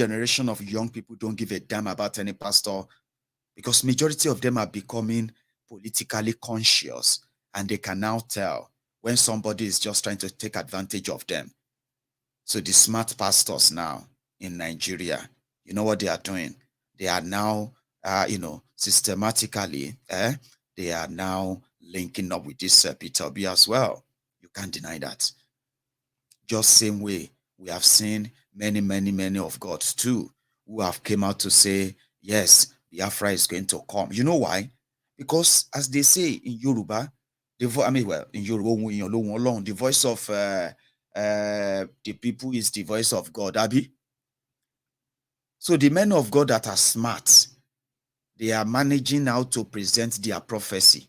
generation of young people don't give a damn about any pastor because majority of them are becoming politically conscious and they can now tell when somebody is just trying to take advantage of them. So the smart pastors now in Nigeria, you know what they are doing? They are now, systematically, they are now linking up with this Peter B as well. You can't deny that. Just same way we have seen many, many, many of God's too, who have came out to say, yes, Biafra is going to come. You know why? Because as they say in Yoruba, in Yoruba, the voice of the people is the voice of God, Abi. So the men of God that are smart, they are managing how to present their prophecy.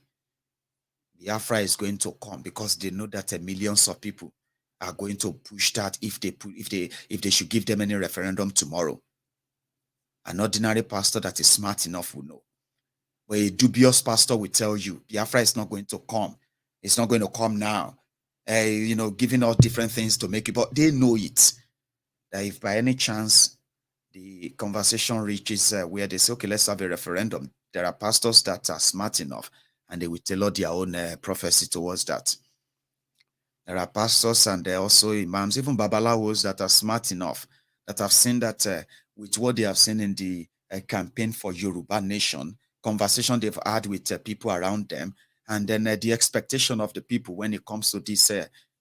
Biafra is going to come because they know that millions of people are going to push that if they should give them any referendum tomorrow. An ordinary pastor that is smart enough will know. But a dubious pastor will tell you Biafra is not going to come. It's not going to come now. Giving out different things to make it, but they know it. That if by any chance the conversation reaches where they say, okay, let's have a referendum, there are pastors that are smart enough and they will tailor their own prophecy towards that. There are pastors and there are also imams, even babalawos that are smart enough, that have seen that with what they have seen in the campaign for Yoruba Nation, conversation they've had with people around them, and then the expectation of the people when it comes to this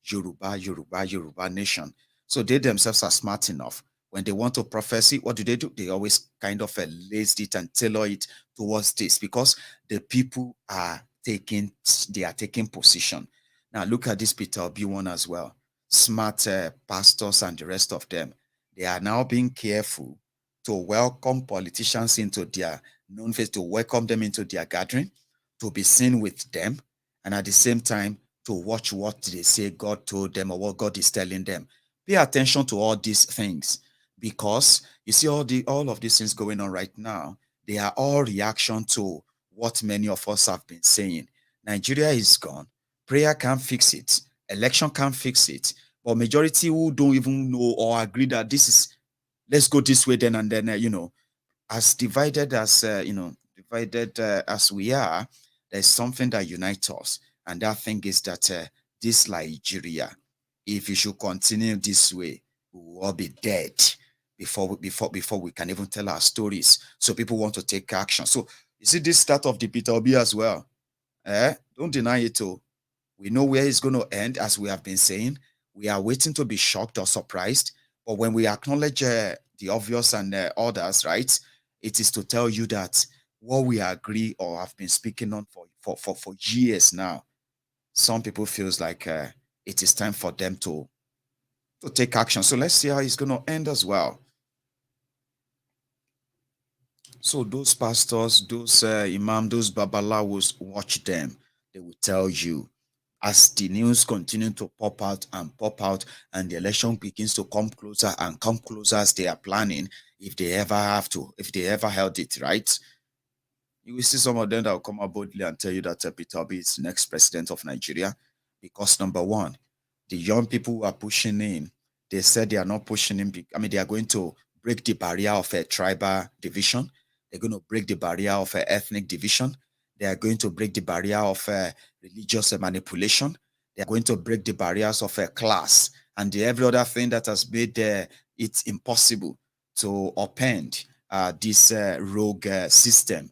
Yoruba Nation. So they themselves are smart enough. When they want to prophesy, what do? They always kind of lace it and tailor it towards this because the people they are taking position. Now look at this Peter Obi one as well. Smart pastors and the rest of them. They are now being careful to welcome politicians into their known face, to welcome them into their gathering, to be seen with them, and at the same time to watch what they say God told them or what God is telling them. Pay attention to all these things because you see all of these things going on right now. They are all reaction to what many of us have been saying. Nigeria is gone. Prayer can't fix it. Election can't fix it. But majority who don't even know or agree that this is, let's go this way then and then, as divided as, as we are, there's something that unites us. And that thing is that this Nigeria, if you should continue this way, we will all be dead before we can even tell our stories. So people want to take action. So you see this start of the Peter Obi as well. Don't deny it. Oh. We know where it's going to end, as we have been saying. We are waiting to be shocked or surprised. But when we acknowledge the obvious and others, right, it is to tell you that what we agree or have been speaking on for years now, some people feels like it is time for them to take action. So let's see how it's going to end as well. So those pastors, those imam, those babalawos, watch them. They will tell you as the news continue to pop out and the election begins to come closer and come closer as they are planning, if they ever held it, right? You will see some of them that will come out boldly and tell you that Peter Obi is the next president of Nigeria. Because number one, the young people who are pushing in, they said they are not pushing in. They are going to break the barrier of a tribal division. They're going to break the barrier of ethnic division. They are going to break the barrier of religious manipulation. They are going to break the barriers of class and every other thing that has made it impossible to upend this rogue system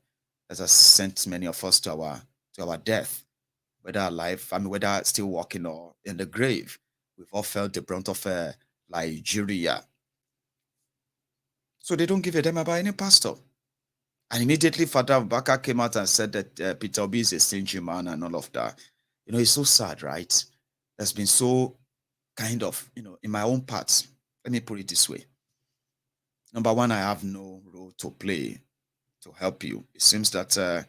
that has sent many of us to our death, whether alive, whether still walking or in the grave. We've all felt the brunt of Nigeria. So they don't give a damn about any pastor. And immediately Father Mbaka came out and said that Peter Obi is a stingy man and all of that. It's so sad, right? That's been so kind of, in my own parts. Let me put it this way. Number one, I have no role to play to help you. It seems that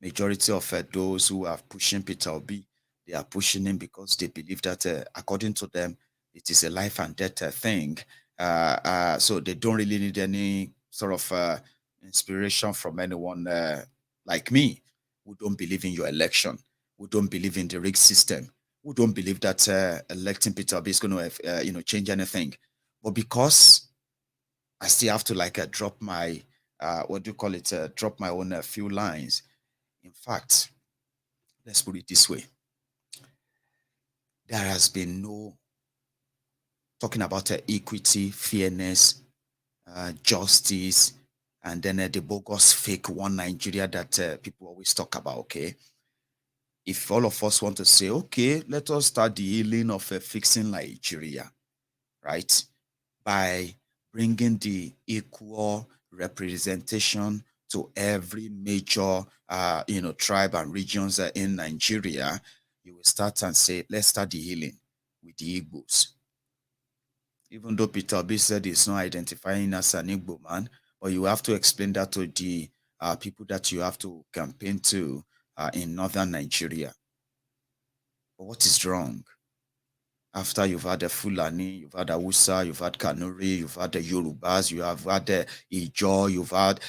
majority of those who are pushing Peter Obi, they are pushing him because they believe that, according to them, it is a life and death thing. So they don't really need any sort of inspiration from anyone like me, who don't believe in your election, who don't believe in the rigged system, who don't believe that electing Peter Obi is going to, change anything. But because I still have to like drop my what do you call it? Drop my own few lines. In fact, let's put it this way: there has been no talking about equity, fairness, justice, and then the bogus fake one Nigeria that people always talk about. Okay, if all of us want to say, okay, let us start the healing of fixing Nigeria, right? By bringing the equal representation to every major, tribe and regions in Nigeria, you will start and say, let's start the healing with the Igbos. Even though Peter Obi said he's not identifying as an Igbo man, but you have to explain that to the people that you have to campaign to in northern Nigeria. But what is wrong? After you've had the Fulani, you've had Hausa, you've had Kanuri, you've had the Yorubas, you have had the Ijaw, you've had,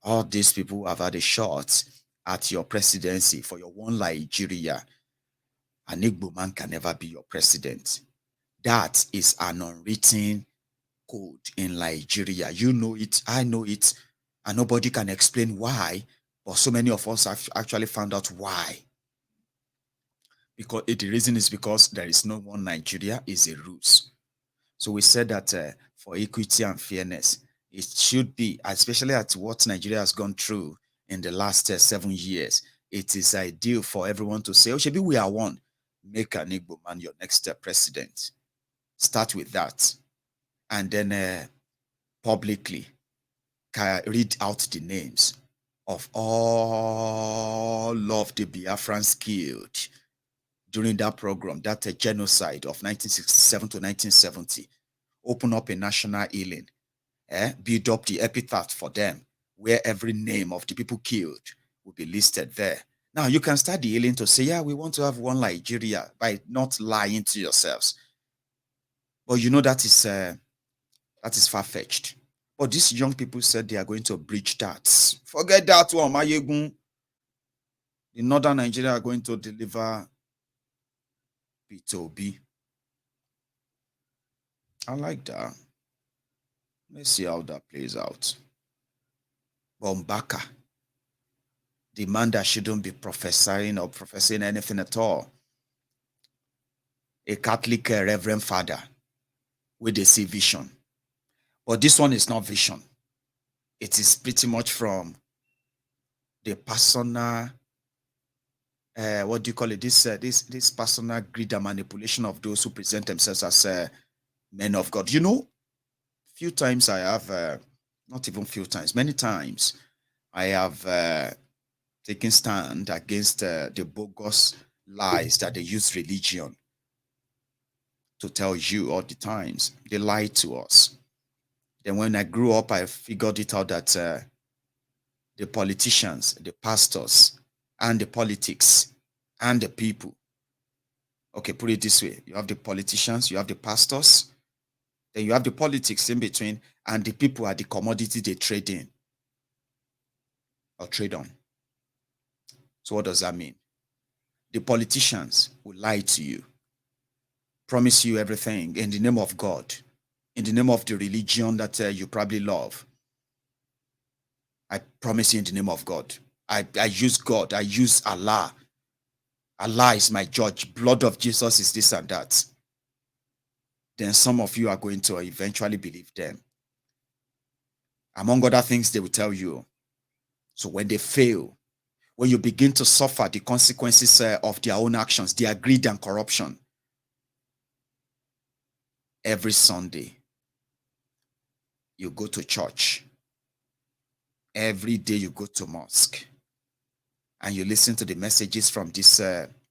all these people have had a shot at your presidency for your one Nigeria. An Igbo man can never be your president. That is an unwritten code in Nigeria. You know it, I know it, and nobody can explain why, but so many of us have actually found out why. Because the reason is because there is no one Nigeria is a ruse. So we said that for equity and fairness, it should be, especially at what Nigeria has gone through in the last 7 years, it is ideal for everyone to say, oh, maybe we are one. Make an Igbo man your next president. Start with that. And then publicly read out the names of all of the Biafrans killed during that program, that genocide of 1967 to 1970. Open up a national healing, build up the epitaph for them, where every name of the people killed will be listed there. Now you can start the healing to say, yeah, we want to have one Nigeria, by not lying to yourselves. But you know that is far-fetched. But these young people said they are going to breach that. Forget that one, Mayegun. The northern Nigeria are going to deliver P2B. I like that. Let's see how that plays out. But Mbaka, the man that shouldn't be prophesying or professing anything at all, a Catholic reverend father with a see vision. But this one is not vision. It is pretty much from the personal, what do you call it? This personal greed and manipulation of those who present themselves as men of God. You know, few times I have, not even few times, many times I have taken stand against the bogus lies that they use religion to tell you all the times. They lie to us. Then when I grew up, I figured it out that the politicians, the pastors, and the politics, and the people. Okay, put it this way. You have the politicians, you have the pastors, then you have the politics in between, and the people are the commodity they trade in or trade on. So what does that mean? The politicians will lie to you, promise you everything in the name of God, in the name of the religion that you probably love. I promise you in the name of God. I use God. I use Allah. Allah is my judge. Blood of Jesus is this and that. Then some of you are going to eventually believe them. Among other things, they will tell you. So when they fail, when you begin to suffer the consequences of their own actions, their greed and corruption, every Sunday, you go to church. Every day you go to mosque. And you listen to the messages from these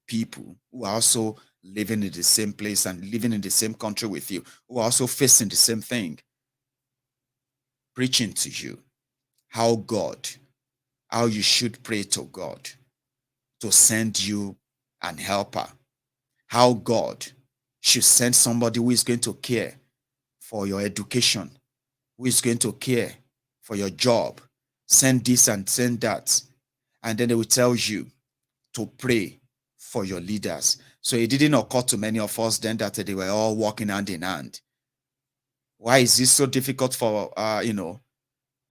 people who are also living in the same place and living in the same country with you, who are also facing the same thing, preaching to you how you should pray to God to send you an helper, how God should send somebody who is going to care for your education, who is going to care for your job, send this and send that. And then they will tell you to pray for your leaders. So it didn't occur to many of us then that they were all walking hand in hand. Why is this so difficult for,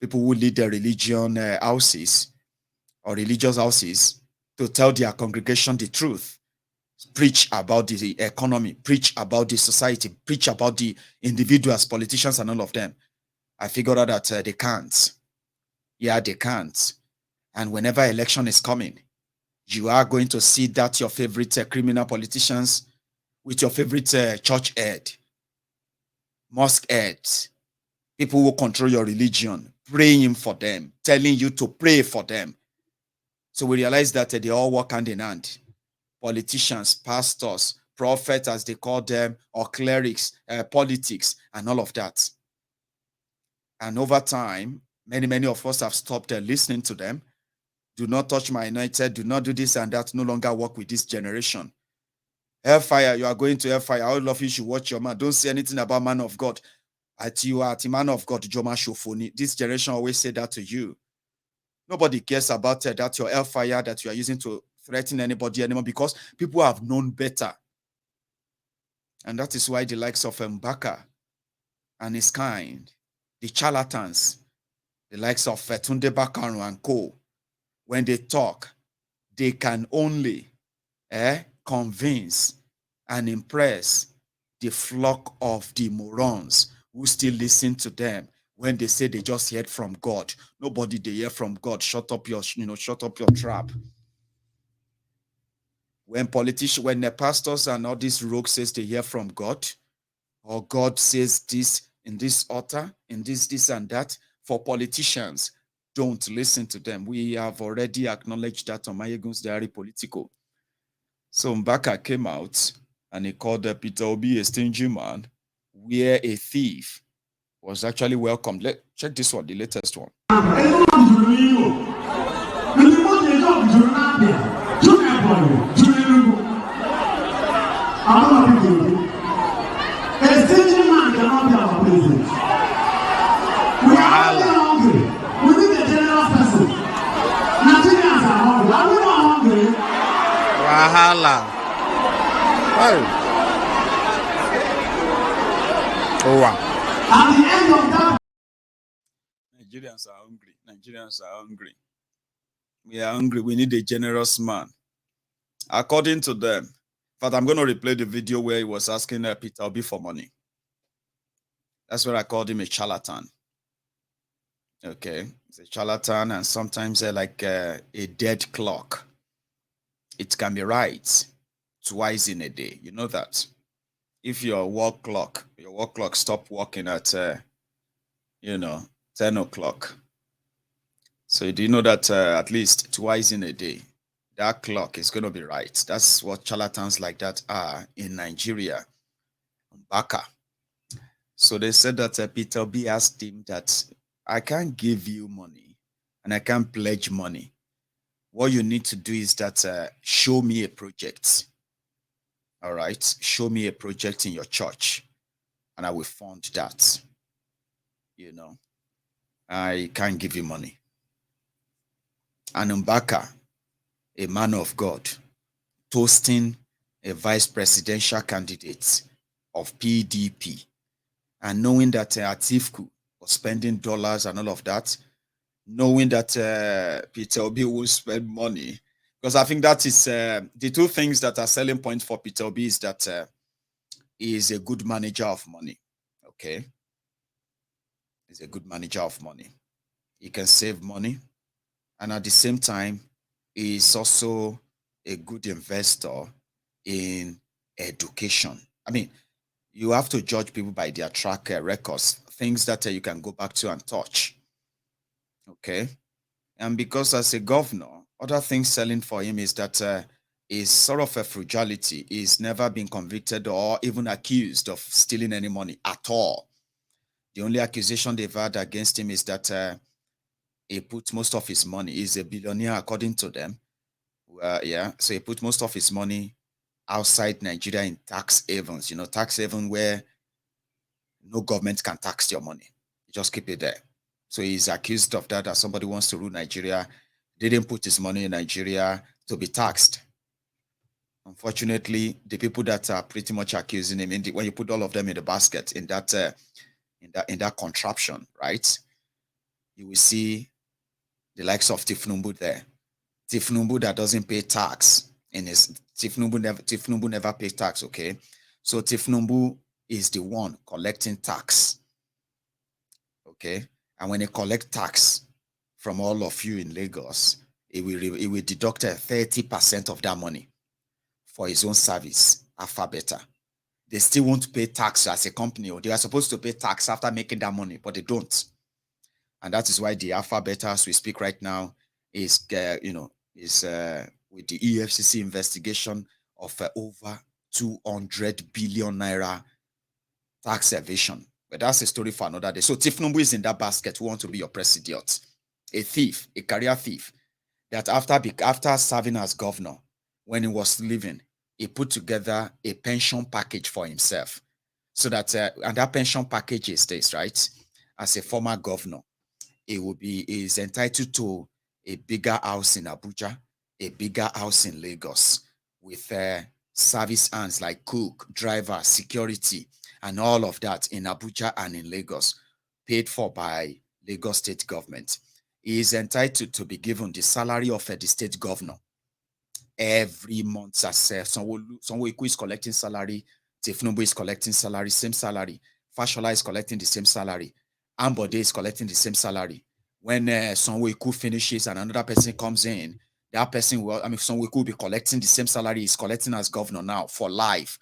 people who lead the religion houses or religious houses to tell their congregation the truth? Preach about the economy, preach about the society, preach about the individuals, politicians, and all of them. I figured out that they can't. Yeah, they can't. And whenever election is coming, you are going to see that your favorite criminal politicians with your favorite church head, mosque heads, people who control your religion, praying for them, telling you to pray for them. So we realize that they all work hand in hand. Politicians, pastors, prophets, as they call them, or clerics, politics, and all of that. And over time, many of us have stopped listening to them. Do not touch my anointed, do not do this and that, no longer work with this generation. Hellfire, you are going to hellfire. All of you should watch your mouth. Don't say anything about man of God. At you are the man of God, Joma Shofoni. This generation always say that to you. Nobody cares about that your hellfire that you are using to threaten anybody anymore, because people have known better. And that is why the likes of Mbaka and his kind, the charlatans, the likes of Tunde Bakaru and co, when they talk, they can only convince and impress the flock of the morons who still listen to them when they say they just heard from God. Nobody they hear from God. Shut up your trap. When politicians, when the pastors and all these rogues says they hear from God, or God says this in this altar, in this and that, for politicians, don't listen to them. We have already acknowledged that on Mayegun's Diary Political. So Mbaka came out and he called Peter Obi a stingy man, where a thief was actually welcomed. Check this one, the latest one. A stingy man cannot be our president. We are hungry. We need a generous person. Nigerians are hungry. Are we not hungry? Wahala. Oh wow. At the end of that, Nigerians are hungry. Nigerians are hungry. We are hungry. We need a generous man. According to them, in fact, I'm going to replay the video where he was asking Peter Obi for money. That's where I called him a charlatan. Okay, it's a charlatan, and sometimes like a dead clock. It can be right twice in a day. You know that. If your work clock stop working at 10 o'clock. So do you know that at least twice in a day, that clock is going to be right? That's what charlatans like that are in Nigeria. Mbaka. So they said that Peter Obi asked him that, I can't give you money and I can't pledge money. What you need to do is that show me a project. All right, show me a project in your church and I will fund that. I can't give you money. And Mbaka, a man of God, toasting a vice presidential candidate of PDP, and knowing that Atiku was spending dollars and all of that, knowing that Peter Obi will spend money, because I think that is the two things that are selling points for Peter Obi is that he is a good manager of money. Okay, he's a good manager of money. He can save money, and at the same time, he is also a good investor in education. I mean, you have to judge people by their track records, things that you can go back to and touch. Okay. And because as a governor, other things selling for him is that is sort of a frugality. He's never been convicted or even accused of stealing any money at all. The only accusation they've had against him is that he put most of his money, he's a billionaire according to them. Yeah, so he put most of his money outside Nigeria in tax havens, tax haven where no government can tax your money. You just keep it there. So he's accused of that somebody wants to rule Nigeria, didn't put his money in Nigeria to be taxed. Unfortunately, the people that are pretty much accusing him, when you put all of them in the basket in in that contraption, right? You will see the likes of Tinubu there. Tinubu that doesn't pay tax in his Tinubu never pays tax, okay? So Tinubu is the one collecting tax, okay? And when he collect tax from all of you in Lagos, he will deduct 30% of that money for his own service, Alpha Beta. They still won't pay tax as a company, or they are supposed to pay tax after making that money, but they don't. And that is why the Alpha Beta, as we speak right now, is with the EFCC investigation of over 200 billion naira tax evasion. But that's a story for another day. So Tinubu is in that basket who want to be your president. A thief, a career thief, that after serving as governor, when he was leaving, he put together a pension package for himself. So that, and that pension package is this, right? As a former governor, he is entitled to a bigger house in Abuja, a bigger house in Lagos, with service hands like cook, driver, security, and all of that in Abuja and in Lagos, paid for by Lagos state government. He is entitled to be given the salary of the state governor every month. As Sanwo-Olu is collecting salary, Tinubu is collecting salary, same salary. Fashola is collecting the same salary. Ambode is collecting the same salary. When Sanwo-Olu finishes and another person comes in, that person will, Sanwo-Olu will be collecting the same salary he's collecting as governor now for life.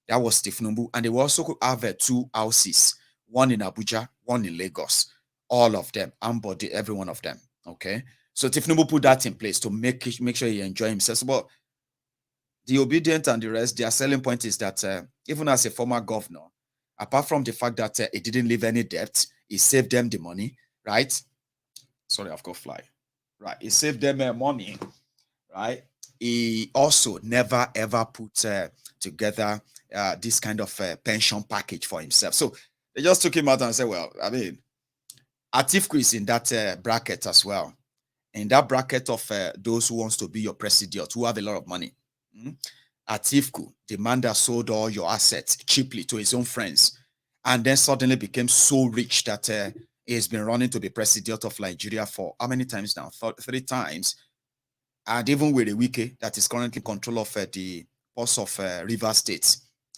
That was Tinubu. And they will also have 2 houses, one in Abuja, one in Lagos. All of them, Ambode, every one of them. Okay. So Tinubu put that in place to make sure he enjoy himself. But the obedient and the rest, their selling point is that even as a former governor, apart from the fact that he didn't leave any debt, he saved them the money, right? Sorry, I've got fly. Right, he saved them money, right? He also never ever put together this kind of pension package for himself. So they just took him out and said, well, I mean, Atiku is in that bracket as well. In that bracket of those who wants to be your president, who have a lot of money. Atiku, the man that sold all your assets cheaply to his own friends, and then suddenly became so rich that he has been running to be president of Nigeria for how many times now? 3 times. And even with Ejike, that is currently in control of the boss of Rivers State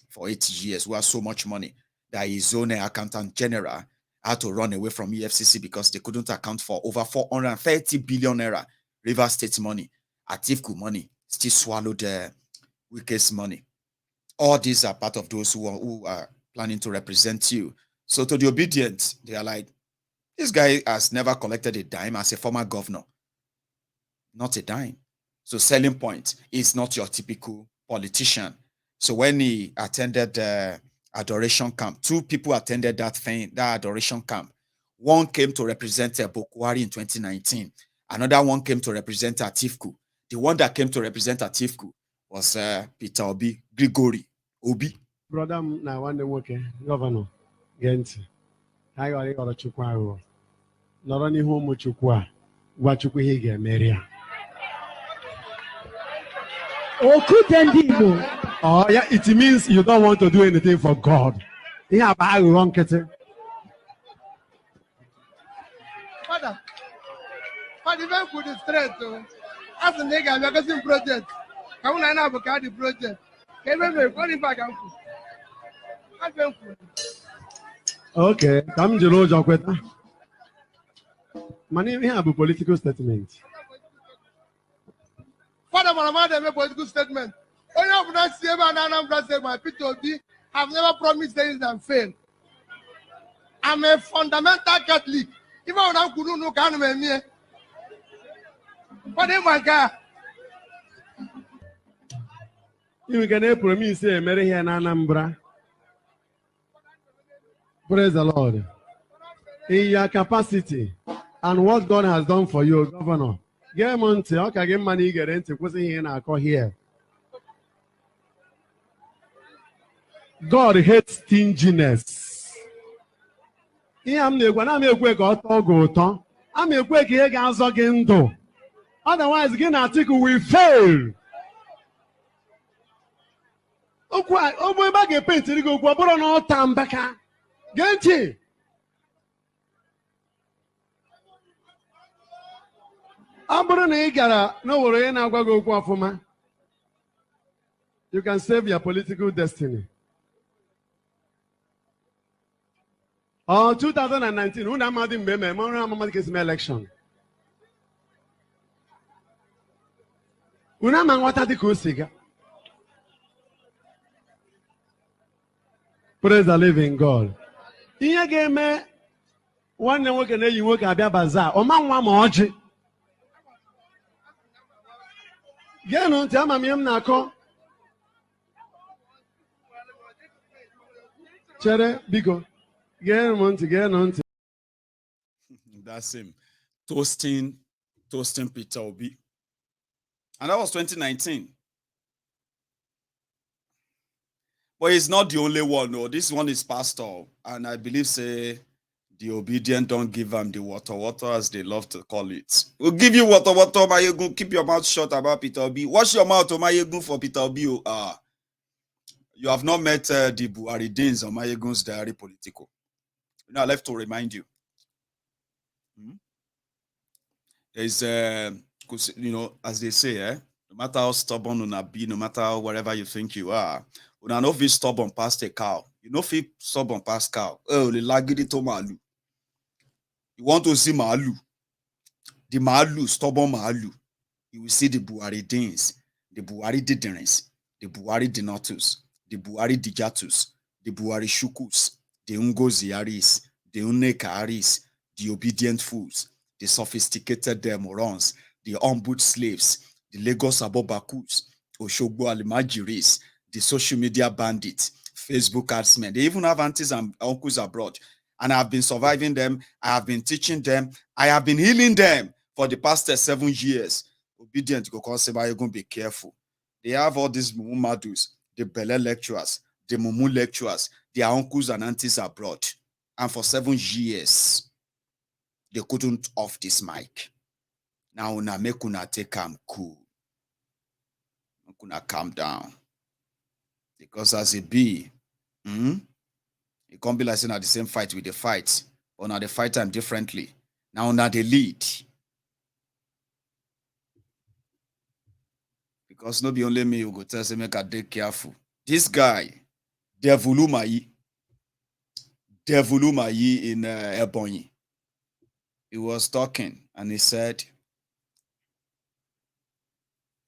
for 8 years, who has so much money that his own accountant general had to run away from EFCC because they couldn't account for over 430 billion naira Rivers State money. Atiku money still swallowed Wike's money. All these are part of those who are planning to represent you. So to the obedient, they are like, this guy has never collected a dime as a former governor. Not a dime. So selling point is not your typical politician. So when he attended adoration camp, 2 people attended that adoration camp. One came to represent Bokwari in 2019. Another one came to represent Atiku. The one that came to represent Atiku was Peter Obi, Gregory Obi. Brother, na one day governor, Gent. I got a chukwa. Not only home chukwa, what you could hear, Maria. Oh, yeah, it means you don't want to do anything for God. Yeah, but I won't get it. Father, even for the strength, as a nigga, I'm a project. I want to know about the project. Okay, come to know Jokweta. My name here have a political statement. Father, my mother made a political statement. Only of that same and I'm say my P2B have never promised things and failed. I'm a fundamental Catholic. Even when I couldn't know can me. But in my God. You can promise say Mary here in Anambra. Praise the Lord. In your capacity and what God has done for you, Governor. Get money, okay, get money, get into here. God hates stinginess. I'm a quick auto. I'm a quick again. Otherwise, again, Atiku will fail. Oh, boy, back a paint to go, Mbaka. Get bụrụ na ị gara n'owere onye na-agwa gị okwu ọfụma, you can save your political destiny. 2019, unu amadị mgbe eme ọrụ amamadị ka esi mee election. Unu ama nghọta dị ka o si ga. Praise the living God. Ihe ga-eme nwanne nwoke na-eyi nwoke abịa baza ọma nwa ma ọjị. Geenụ ntị, ama m ihe m na-akọ. Chere biko, geenụ m ntị, geenụ ntị. That's him toasting Peter Obi. And that was 2019. But he's not the only one. No, this one is pastor. And I believe, say, the obedient don't give them the water, as they love to call it. We'll give you water, Mayegun. Keep your mouth shut about Peter Obi. Wash your mouth, Mayegun, for Peter Obi. You have not met the Buhari Deans or Mayegun's diary political. Now, I left to remind you. There's, as they say, no matter how stubborn you be, no matter wherever you think you are, you know, if you stubborn past a cow, you know, if you stubborn past cow, oh, the lagidi to malu. You want to see malu, the malu, stubborn malu. You will see the Buhari Deans, the Buhari Diderens, the Buhari Denotus, the Buhari Dijatus, the Buhari Shukus, the Ungoziaris, the Unekaris, the obedient fools, the sophisticated morons, the ombudsman slaves, the Lagos Abobakus, Oshogbo Alimajiris, the social media bandits, Facebook adsmen. They even have aunties and uncles abroad. And I have been surviving them. I have been teaching them. I have been healing them for the past 7 years. Obedient, you're going to be careful. They have all these mumadus, the Bele lecturers, the Mumu lecturers, their uncles and aunties abroad. And for 7 years, they couldn't off this mic. Now, una make una take them cool. Make una calm down. Because as it be, it can't be like saying at the same fight with the fight, or now they fight them differently. Now, una they lead. Because no be only me who go tell say make I dey careful. This guy, Devulumayi in Ebonyi, he was talking and he said,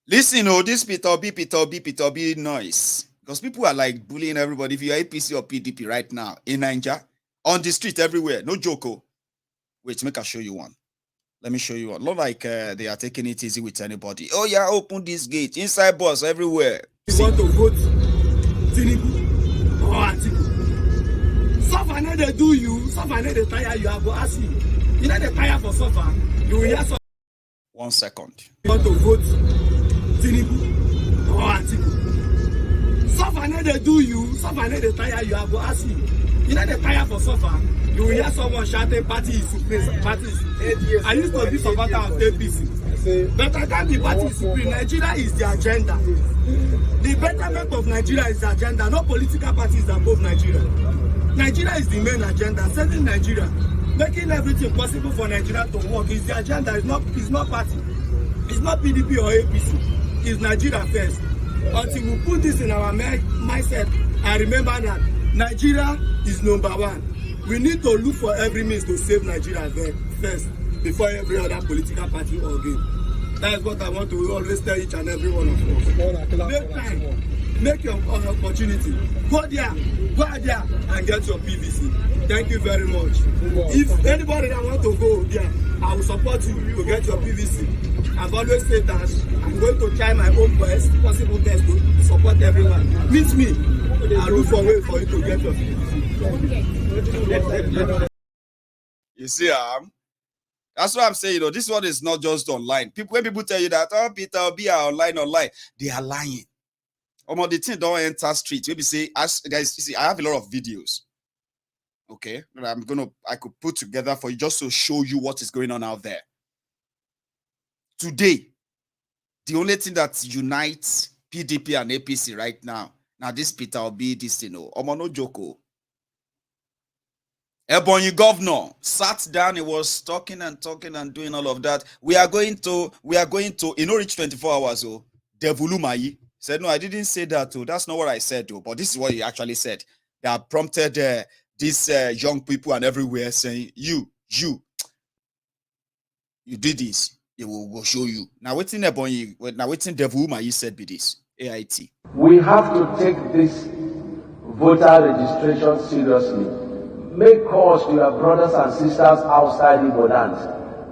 listen, this Peter Obi noise. Because people are like bullying everybody. If you're APC or PDP right now in Nigeria, on the street everywhere, no joke. Wait, make I show you one. Let me show you one. Not like they are taking it easy with anybody. Oh yeah, open this gate. Inside bus everywhere. You want to vote Tinubu or Atiku? Suffer no they do you. Suffer no they tire you. I go ask you. You know they tire for suffer. You will hear suffer. 1 second. You want to vote Tinubu or Atiku? Suffer no they do you. Suffer no they tire you. I go ask you. You know they tire for suffer. You will hear someone shouting party is supreme. Party is supreme. I used to be supporter of APC. But I can't be party is supreme. Nigeria is the agenda. The betterment of Nigeria is the agenda. No political party is above Nigeria. Nigeria is the main agenda. Saving Nigeria. Making everything possible for Nigeria to work is the agenda. It's not party. It's not PDP or APC. It's Nigeria first. Until we put this in our mindset and remember that Nigeria is number one. We need to look for every means to save Nigeria first before every other political party or game. That is what I want to always tell each and every one of us. Make time, make your opportunity. Go there and get your PVC. Thank you very much. If anybody that want to go there, I will support you to get your PVC. I've always said that I'm going to try my own best, possible best to support everyone. Meet me. I'll look for a way for you to get your PVC. You see, that's what I'm saying. This one is not just online. When people tell you that, oh, Peter Obi are online, they are lying. The thing don't enter street. Maybe say, guys, see, I have a lot of videos. Okay, that I could put together for you just to show you what is going on out there. Today, the only thing that unites PDP and APC right now this Peter Obi, this no joko. Ebonyi governor sat down, he was talking and doing all of that. We are going to, reach 24 hours, oh, Devulumayi. Said, no, I didn't say that, oh, that's not what I said, oh, but this is what he actually said. That prompted these young people and everywhere saying, you did this, it will show you. Now, waiting Ebonyi, now waiting Devulumayi said be this, AIT. We have to take this voter registration seriously. Make calls to your brothers and sisters outside Igbo land.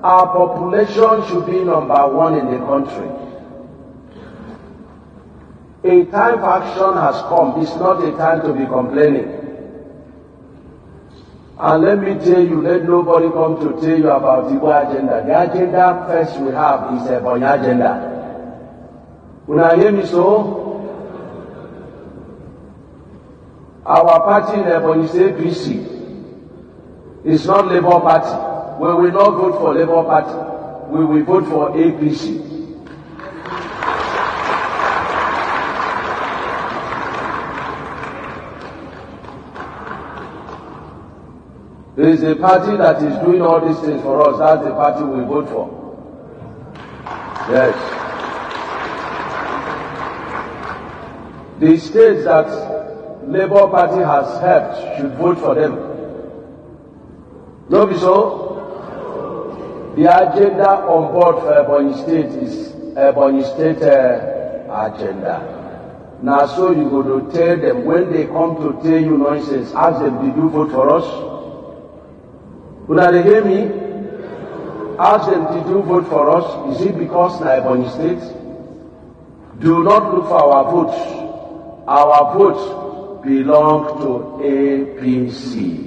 Our population should be number one in the country. A time for action has come. It's not a time to be complaining. And let me tell you, let nobody come to tell you about the Igbo agenda. The agenda first we have is a Ebonyi agenda. Una hear me so? Our party in Ebonyi is APC. It's not Labour Party. We will not vote for Labour Party. We will vote for APC. There is a party that is doing all these things for us. That's the party we vote for. Yes. The states that Labour Party has helped should vote for them. No, be so. The agenda on board for Ebonyi State is Ebonyi State agenda. Now, so you go to tell them when they come to tell you nonsense, ask them, did you vote for us? Una they hear me? Ask them, did you vote for us? Is it because na Ebonyi State? Do not look for our votes. Our votes belong to APC.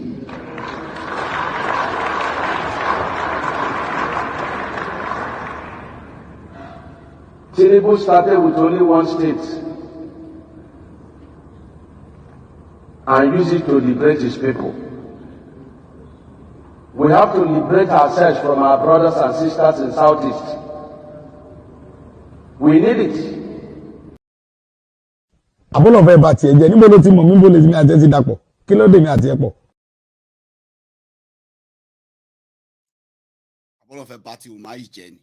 Tinubu started with only one state and use it to liberate his people. We have to liberate ourselves from our brothers and sisters in Southeast. We need it. Àbúrò fẹ́ bá tiẹ̀ jẹ́ níbo ló ti mọ̀ mí bó lè mi àti ẹ ti dàpọ̀ kí ló dé mi àti ẹ pọ̀. Àbúrò fẹ́ bá ti Umahi jẹ́ ni.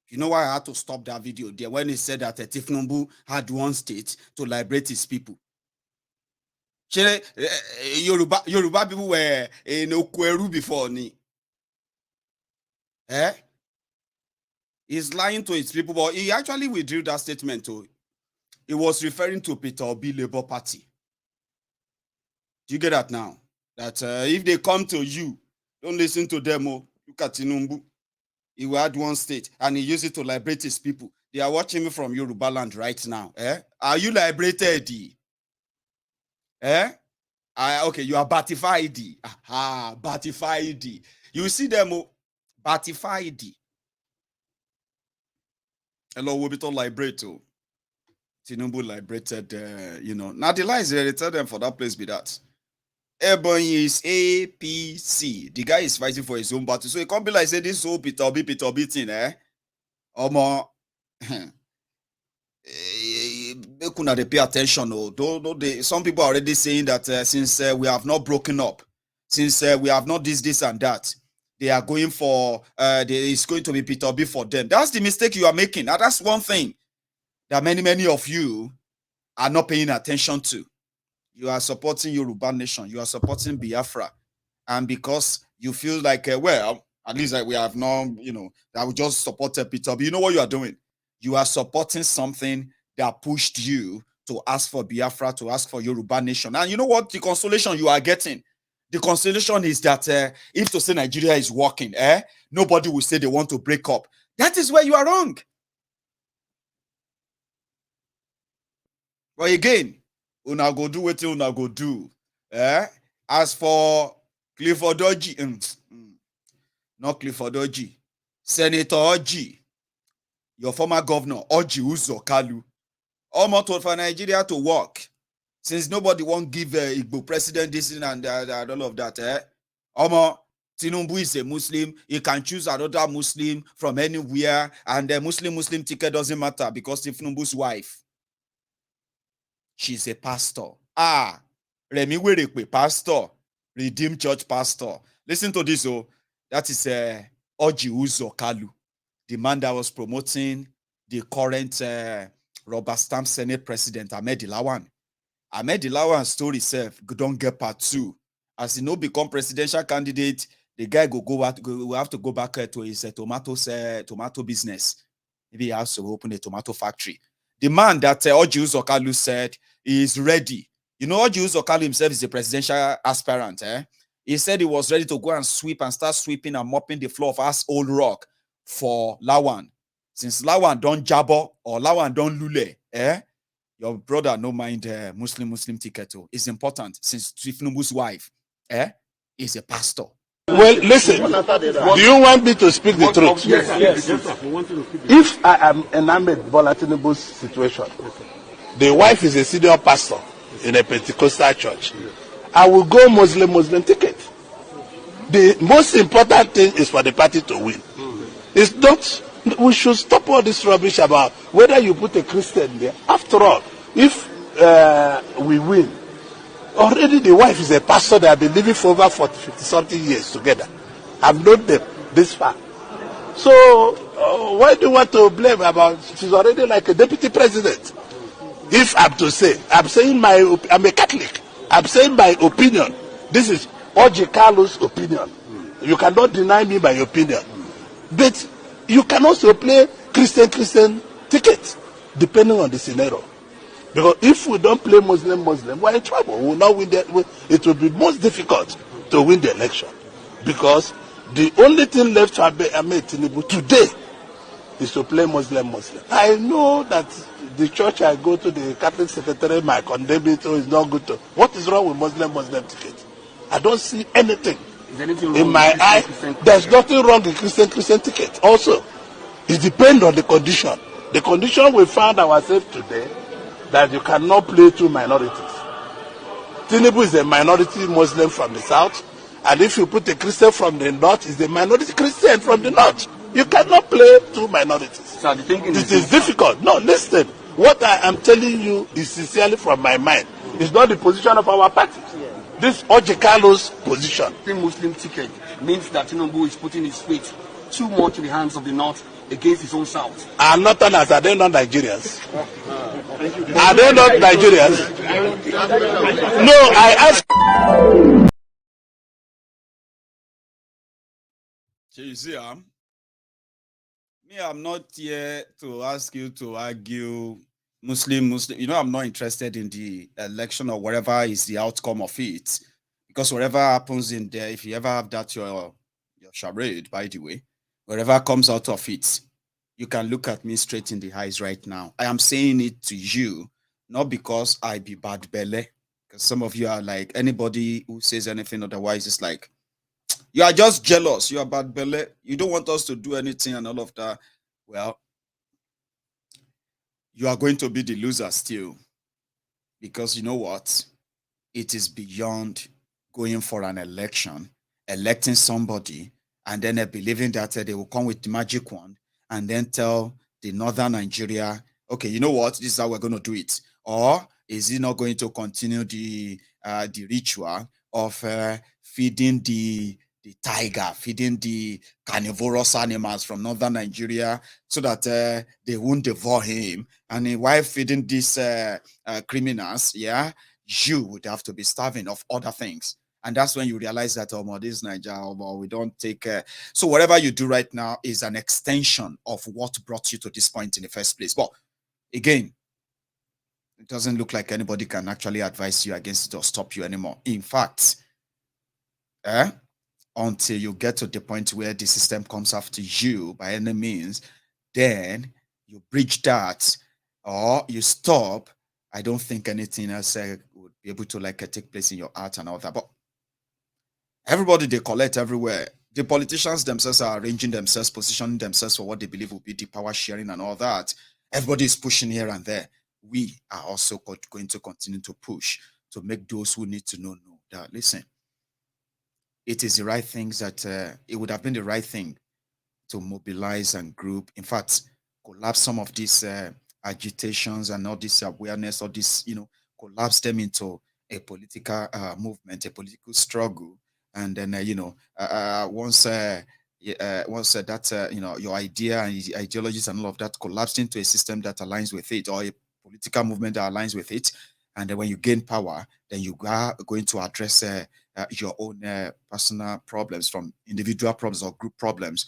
You know why I had to stop that video there when he said that Tinubu had one state to liberate his people. Yoruba people were in Okowa before ni. He's lying to his people, but he actually withdrew that statement too. He was referring to Peter Obi Labour Party. Do you get that now? That if they come to you, don't listen to them. Oh, look at Tinubu. He had one state and he used it to liberate his people. They are watching me from Yoruba land right now. Are you liberated? Okay, you are batified. Aha, batified. You see them, batified. Hello, we'll be told liberate. Tinubu liberated, Now the lies they tell them for that place be that. Ebonyi is APC. The guy is fighting for his own battle. So it can't be like say this whole Peter Obi thing, Omo. They couldn't pay attention. Some people are already saying that since we have not broken up, since we have not this and that, they are going for it's going to be Peter Obi for them. That's the mistake you are making. Now that's one thing that many of you are not paying attention to. You are supporting Yoruba Nation. You are supporting Biafra. And because you feel like, at least we have not, that we just supported Peter. But you know what you are doing? You are supporting something that pushed you to ask for Biafra, to ask for Yoruba Nation. And you know what? The consolation you are getting? The consolation is that if to say Nigeria is working, nobody will say they want to break up. That is where you are wrong. But again, una go do what una go do. As for Clifford Oji, not Clifford Oji, Senator Oji, your former governor, Oji Uzo Kalu, almost for Nigeria to work. Since nobody won't give Igbo president this and all of that, Tinubu is a Muslim. He can choose another Muslim from anywhere, and the Muslim ticket doesn't matter because Tinubu's wife, she's a pastor. Remi Werekwe, pastor. Redeemed Church pastor. Listen to this, oh. That is Oji Uzo Kalu, the man that was promoting the current rubber stamp Senate President Ahmed Lawan. Ahmed Lawan's story itself don't get part 2. As he no become presidential candidate, the guy will have to go back to his tomato business. Maybe he has to open a tomato factory. The man that Oji Uzo Kalu said is ready. You know, Oji Uzo Kalu himself is a presidential aspirant. He said he was ready to go and sweep and start sweeping and mopping the floor of us old rock for Lawan. Since Lawan don't jabber or Lawan don't lule, your brother no mind Muslim ticket. It's important since Tinubu's wife is a pastor. Well, listen, do you want me to speak the truth? Yes. If I am enamored Bola Tinubu's situation, the wife is a senior pastor in a Pentecostal church, I will go Muslim ticket. The most important thing is for the party to win. It's not, we should stop all this rubbish about whether you put a Christian there. After all, if we win, already the wife is a pastor that have been living for over 40, 50 something years together. I've known them this far. So why do you want to blame about, she's already like a deputy president? If I'm to say, I'm a Catholic. I'm saying my opinion. This is Oji Kalu's opinion. You cannot deny me my opinion. But you can also play Christian ticket, depending on the scenario. Because if we don't play Muslim, we're in trouble. We will not win it will be most difficult to win the election. Because the only thing left for Ahmed Tinubu today is to play Muslim. I know that the church I go to, the Catholic secretary might condemn it, so it's not good to. What is wrong with Muslim ticket? I don't see anything. In my eye, there's nothing wrong with Christian ticket. Also, it depends on the condition. The condition we found ourselves today, that you cannot play two minorities. Tinubu is a minority Muslim from the south, and if you put a Christian from the north, is a minority Christian from the north. You cannot play two minorities. So the thinking it is difficult. No, listen. What I am telling you is sincerely from my mind. It's not the position of our party. This Oji Kalu's position. The Muslim ticket means that Tinubu is putting his faith too much in the hands of the north against his own south. I'm not honest. Are they not Nigerians? Are they not Nigerians? No, I ask. So you see, I'm not here to ask you to argue Muslim. You know, I'm not interested in the election or whatever is the outcome of it. Because whatever happens in there, if you ever have that your charade, by the way, whatever comes out of it, you can look at me straight in the eyes right now. I am saying it to you, not because I be bad belly, because some of you are like, anybody who says anything otherwise is like, you are just jealous. You are bad belly. You don't want us to do anything and all of that. Well, you are going to be the loser still. Because you know what? It is beyond going for an election, electing somebody, and then believing that they will come with the magic wand and then tell the northern Nigeria, okay, you know what? This is how we're going to do it. Or is he not going to continue the ritual of feeding the tiger, feeding the carnivorous animals from northern Nigeria so that they won't devour him? And while feeding these criminals, you would have to be starving of other things. And that's when you realize that, this Nigeria, we don't take care. So whatever you do right now is an extension of what brought you to this point in the first place. But again, it doesn't look like anybody can actually advise you against it or stop you anymore. In fact, until you get to the point where the system comes after you by any means, then you bridge that or you stop. I don't think anything else would be able to take place in your art and all that. But everybody, they collect everywhere. The politicians themselves are arranging themselves, positioning themselves for what they believe will be the power sharing and all that. Everybody is pushing here and there. We are also going to continue to push to make those who need to know that, listen, it is the right things that it would have been the right thing to mobilize and group. In fact, collapse some of these agitations and all this awareness, all this, collapse them into a political movement, a political struggle, and then once that your idea and ideologies and all of that collapsed into a system that aligns with it, or a political movement that aligns with it, and then when you gain power, then you are going to address your own personal problems from individual problems or group problems,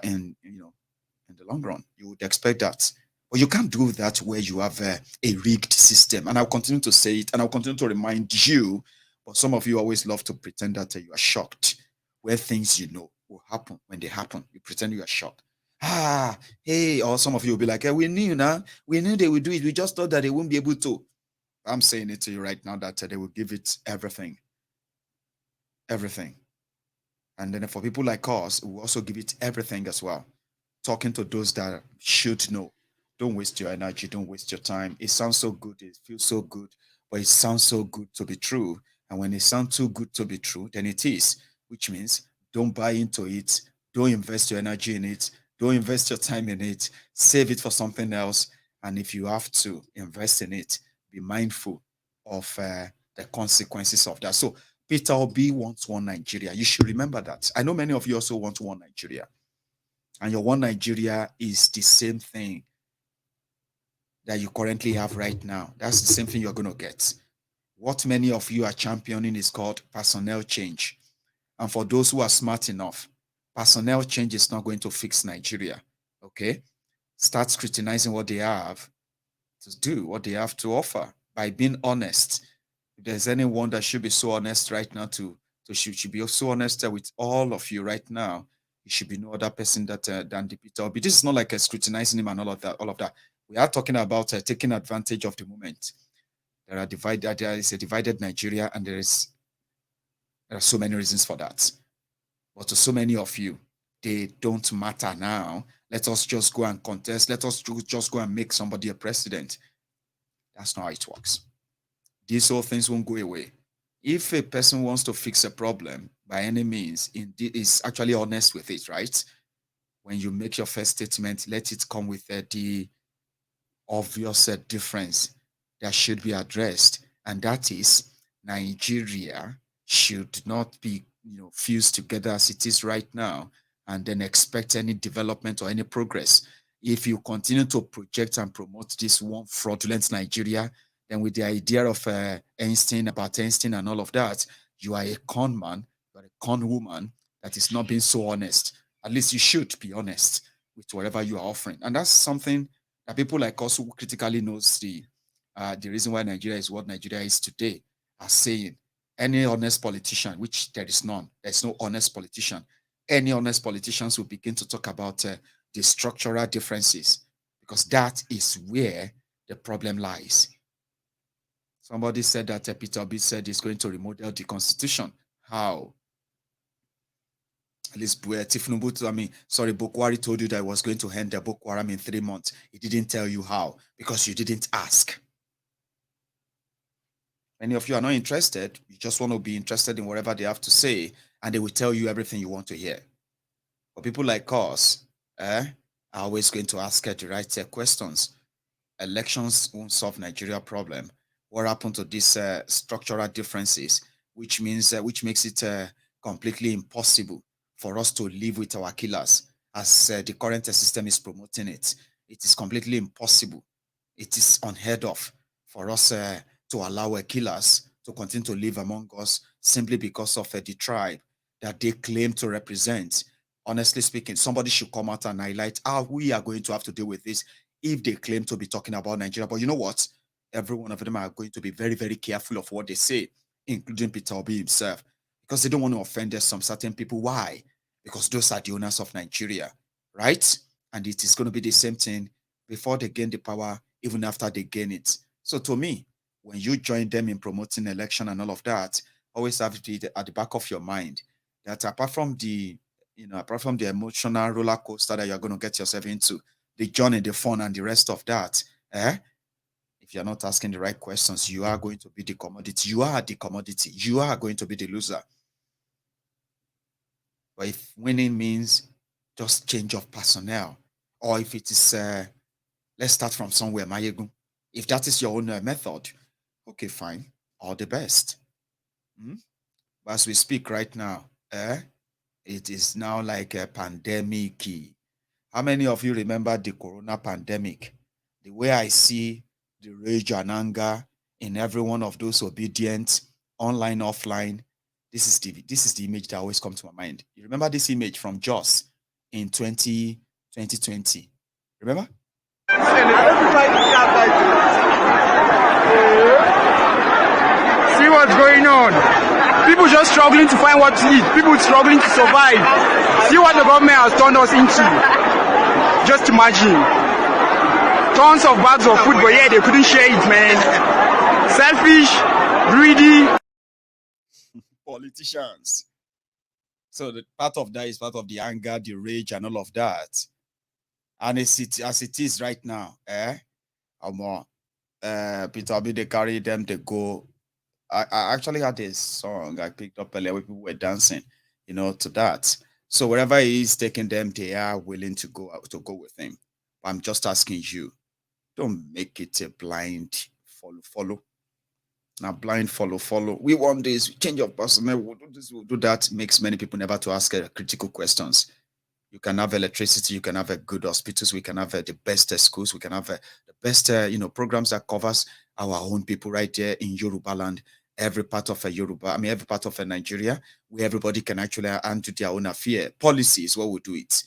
in the long run. You would expect that. But you can't do that where you have a rigged system. And I'll continue to say it and I'll continue to remind you. But some of you always love to pretend that you are shocked where things will happen when they happen. You pretend you are shocked. Hey, or some of you will be like, we knew now. We knew they would do it. We just thought that they wouldn't be able to. I'm saying it to you right now that they will give it everything. Everything. And then for people like us, we will also give it everything as well. Talking to those that should know. Don't waste your energy. Don't waste your time. It sounds so good. It feels so good, but it sounds so good to be true. And when it sounds too good to be true, then it is, which means don't buy into it. Don't invest your energy in it. Don't invest your time in it. Save it for something else. And if you have to invest in it, be mindful of the consequences of that. So Peter Obi wants one Nigeria. You should remember that. I know many of you also want one Nigeria. And your one Nigeria is the same thing that you currently have right now. That's the same thing you're going to get. What many of you are championing is called personnel change. And for those who are smart enough, personnel change is not going to fix Nigeria. Okay? Start scrutinizing what they have to do, what they have to offer by being honest. If there's anyone that should be so honest right now should be so honest with all of you right now, it should be no other person than the Peter Obi. This is not like scrutinizing him and all of that. We are talking about taking advantage of the moment. There is a divided Nigeria, and there are so many reasons for that. But to so many of you, they don't matter now. Let us just go and contest. Let us just go and make somebody a president. That's not how it works. These whole things won't go away. If a person wants to fix a problem by any means, is actually honest with it, right? When you make your first statement, let it come with the obvious difference that should be addressed, and that is Nigeria should not be fused together as it is right now and then expect any development or any progress. If you continue to project and promote this one fraudulent Nigeria, then with the idea of Einstein and all of that, you are a con man, you are a con woman that is not being so honest. At least you should be honest with whatever you are offering. And that's something that people like us who critically knows the reason why Nigeria is what Nigeria is today are saying. Any honest politician, which there is none, there's no honest politician. Any honest politicians will begin to talk about the structural differences, because that is where the problem lies. Somebody said that Peter Obi said he's going to remodel the constitution. How? At least Tinubu, Bokwari told you that I was going to end the Boko Haram in 3 months. He didn't tell you how, because you didn't ask. Many of you are not interested. You just want to be interested in whatever they have to say, and they will tell you everything you want to hear. But people like us are always going to ask the right questions. Elections won't solve Nigeria problem. What happened to these structural differences, which makes it completely impossible for us to live with our killers as the current system is promoting it. It is completely impossible. It is unheard of for us to allow killers to continue to live among us simply because of the tribe that they claim to represent. Honestly speaking, somebody should come out and highlight how we are going to have to deal with this if they claim to be talking about Nigeria. But you know what? Every one of them are going to be very, very careful of what they say, including Peter Obi himself, because they don't want to offend some certain people. Why? Because those are the owners of Nigeria, right? And it is going to be the same thing before they gain the power, even after they gain it. So to me, when you join them in promoting election and all of that, always have it at the back of your mind that apart from the emotional roller coaster that you're going to get yourself into, the journey, the fun, and the rest of that, if you're not asking the right questions, you are going to be the commodity. You are the commodity. You are going to be the loser. But if winning means just change of personnel, or if it is, let's start from somewhere, Mayegun. If that is your own method, okay, fine. all the best. But as we speak right now, it is now like a pandemic. How many of you remember the corona pandemic? The way I see the rage and anger in every one of those obedient, online, offline. This is the image that always comes to my mind. You remember this image from Jos in 2020? Remember? See what's going on. People just struggling to find what to eat. People struggling to survive. See what the government has turned us into. Just imagine. Tons of bags of food, but yeah, they couldn't share it, man. Selfish, greedy. Politicians. So the part of that is part of the anger, the rage, and all of that. And as it is right now, Peter Obi, they carry them, they go. I actually had a song I picked up earlier where people were dancing, to that. So wherever he is taking them, they are willing to go with him. But I'm just asking you, don't make it a blind follow. Now, blind follow. We want this, change of personnel, we'll do this, we'll do that. Makes many people never to ask critical questions. You can have electricity, you can have a good hospitals, we can have the best schools, we can have the best, programs that covers our own people right there in Yoruba land, every part of every part of Nigeria, where everybody can actually handle their own affair. Policy is what will do it.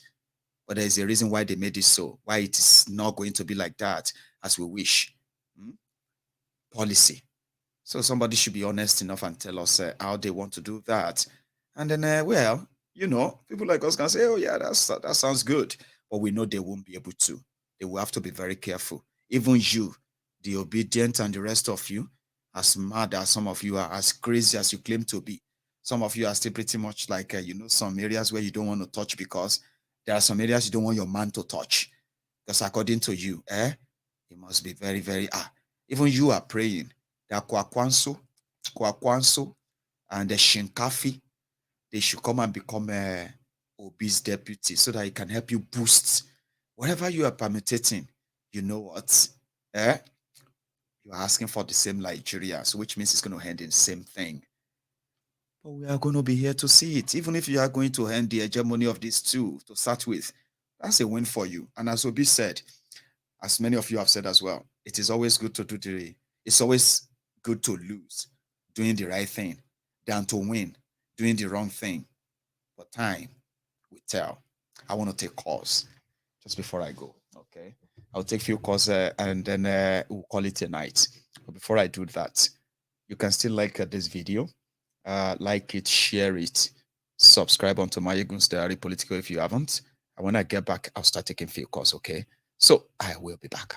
But there is a reason why they made it so, why it is not going to be like that as we wish. Policy. So somebody should be honest enough and tell us how they want to do that. And then, people like us can say, oh yeah, that sounds good. But we know they won't be able to. They will have to be very careful. Even you, the obedient, and the rest of you, as mad as some of you are, as crazy as you claim to be. Some of you are still pretty much like, some areas where you don't want to touch because there are some areas you don't want your man to touch. Because according to you, it must be very, very, even you are praying. The Kwakwanso, and the Shinkafi, they should come and become Obi's deputy so that he can help you boost whatever you are permitting. You know what? You are asking for the same Nigeria, so which means it's going to end in the same thing. But we are going to be here to see it. Even if you are going to end the hegemony of these two to start with, that's a win for you. And as Obi said, as many of you have said as well, it is always good to it's always good to lose doing the right thing than to win doing the wrong thing. But time will tell. I want to take calls just before I go. Okay, I'll take a few calls and then we'll call it a night. But before I do that, you can still like this video, like it, share it, subscribe onto my Egun's Diary Political if you haven't. And when I get back, I'll start taking few calls. Okay, so I will be back.